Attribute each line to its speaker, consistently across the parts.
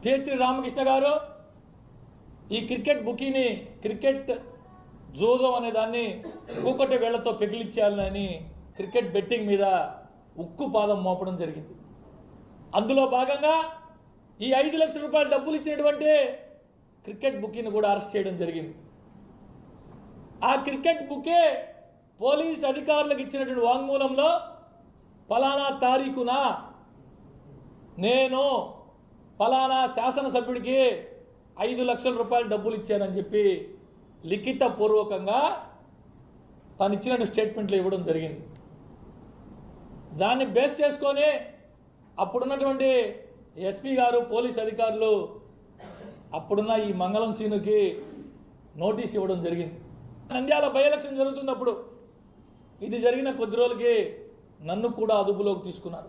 Speaker 1: PhD Ramakrishna గారు ఈ cricket బుకీని cricket జోదం అనే దాన్ని కూకటి వేళ్లతో పెకిలిచ్చేయాలని క్రికెట్ బెట్టింగ్ మీద ఉక్కు పాదం మోపడం జరిగింది. అందులో భాగంగా ఈ 5 లక్షల రూపాయలు డబ్బులు ఇచ్చినటువంటి క్రికెట్ బుకీని కూడా అరెస్ట్ చేయడం జరిగింది. ఆ క్రికెట్ బుకే పోలీస్ అధికారులకు ఇచ్చినటువంటి వాంగ్మూలంలో ఫలానా తారీఖున నేను ఫలానా శాసనసభ్యుడికి 5 లక్షల రూపాయలు డబ్బులు ఇచ్చానని చెప్పి లిఖితపూర్వకంగా తాను ఇచ్చిన స్టేట్మెంట్లు ఇవ్వడం జరిగింది. దాన్ని బేస్ చేసుకొని అప్పుడున్నటువంటి ఎస్పీ గారు పోలీస్ అధికారులు అప్పుడున్న ఈ మంగళం సీనుకి నోటీస్ ఇవ్వడం జరిగింది. నంద్యాల బై ఎలక్షన్ జరుగుతున్నప్పుడు ఇది జరిగిన కొద్ది రోజులకి నన్ను కూడా అదుపులోకి తీసుకున్నారు.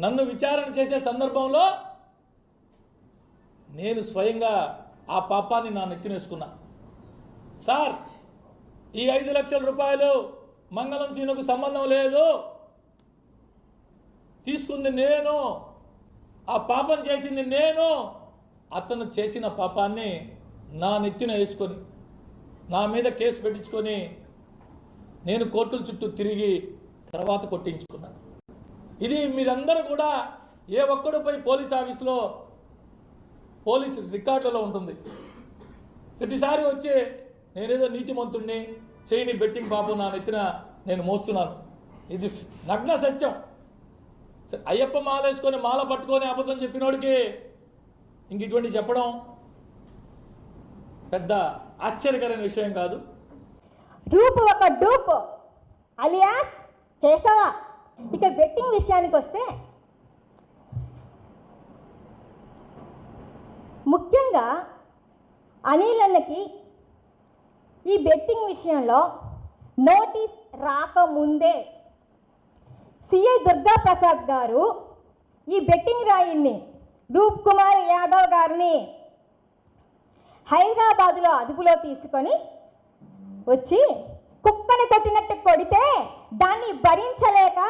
Speaker 1: నన్ను విచారణ చేసే సందర్భంలో నేను స్వయంగా ఆ పాపాన్ని నా నెత్తినేసుకున్నా. సార్, ఈ 5 లక్షల రూపాయలు మంగళం సీనుకు సంబంధం లేదు, తీసుకుంది నేను, ఆ పాపం చేసింది నేను, అతను చేసిన పాపాన్ని నా నెత్తిన వేసుకొని నా మీద కేసు పెట్టించుకొని నేను కోర్టుల చుట్టూ తిరిగి తర్వాత కొట్టించుకున్నాను. ఇది మీరందరూ కూడా ఏ ఒక్కడు పోయి పోలీస్ ఆఫీసులో పోలీస్ రికార్డులలో ఉంటుంది. ప్రతిసారి వచ్చి నేనేదో నీతిమంతుణ్ణి చేయని బెట్టింగ్ పాపం నా నెత్తిన నేను మోస్తున్నాను. ఇది నగ్న సత్యం. అయ్యప్ప మాల వేసుకొని మాల పట్టుకొని అబద్ధం చెప్పినోడికి ఇంక ఇటువంటి చెప్పడం పెద్ద ఆశ్చర్యకరమైన విషయం కాదు.
Speaker 2: రూపు ఒక డూప్ అలియాస్ కేశవ. ఇక బెట్టింగ్ విషయానికి వస్తే ముఖ్యంగా అనిల్ అన్నకి ఈ బెట్టింగ్ విషయంలో నోటీస్ రాకముందే సిఐ దుర్గా ప్రసాద్ గారు ఈ బెట్టింగ్ రాయిని రూప్ కుమార్ యాదవ్ గారిని హైదరాబాదులో అదుపులో తీసుకొని వచ్చి కుక్కని కొట్టినట్టు కొడితే దాన్ని భరించలేక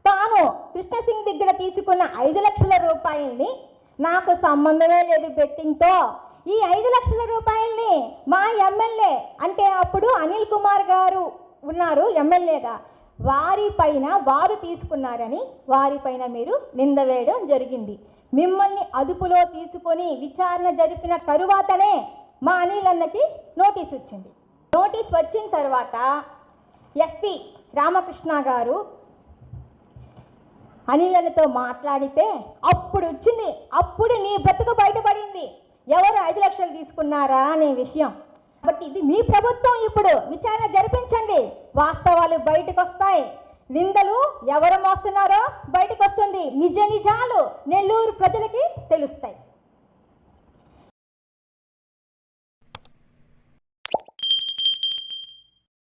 Speaker 2: తాను కృష్ణసింగ్ దగ్గర తీసుకున్న 5 లక్షల రూపాయల్ని నాకు సంబంధమే లేదు బెట్టింగ్తో, ఈ 5 లక్షల రూపాయల్ని మా ఎమ్మెల్యే అంటే అప్పుడు అనిల్ కుమార్ గారు ఉన్నారు ఎమ్మెల్యేగా, వారిపైన వారు తీసుకున్నారని వారిపైన మీరు నింద వేయడం జరిగింది. మిమ్మల్ని అదుపులో తీసుకొని విచారణ జరిపిన తరువాతనే మా అనిల్ అన్నకి నోటీస్ వచ్చింది. నోటీస్ వచ్చిన తర్వాత ఎస్పీ రామకృష్ణ గారు అనిల్ అన్నతో మాట్లాడితే అప్పుడు వచ్చింది, అప్పుడు నీ బ్రతుకు బయటపడింది ఎవరు 5 లక్షలు తీసుకున్నారా అనే విషయం. కాబట్టి ఇది మీ ప్రభుత్వం, ఇప్పుడు విచారణ జరిపించండి, వాస్తవాలు బయటకు వస్తాయి, నిందలు ఎవరు మోస్తున్నారో బయటకు వస్తుంది, నిజాలు నెల్లూరు ప్రజలకి తెలుస్తాయి.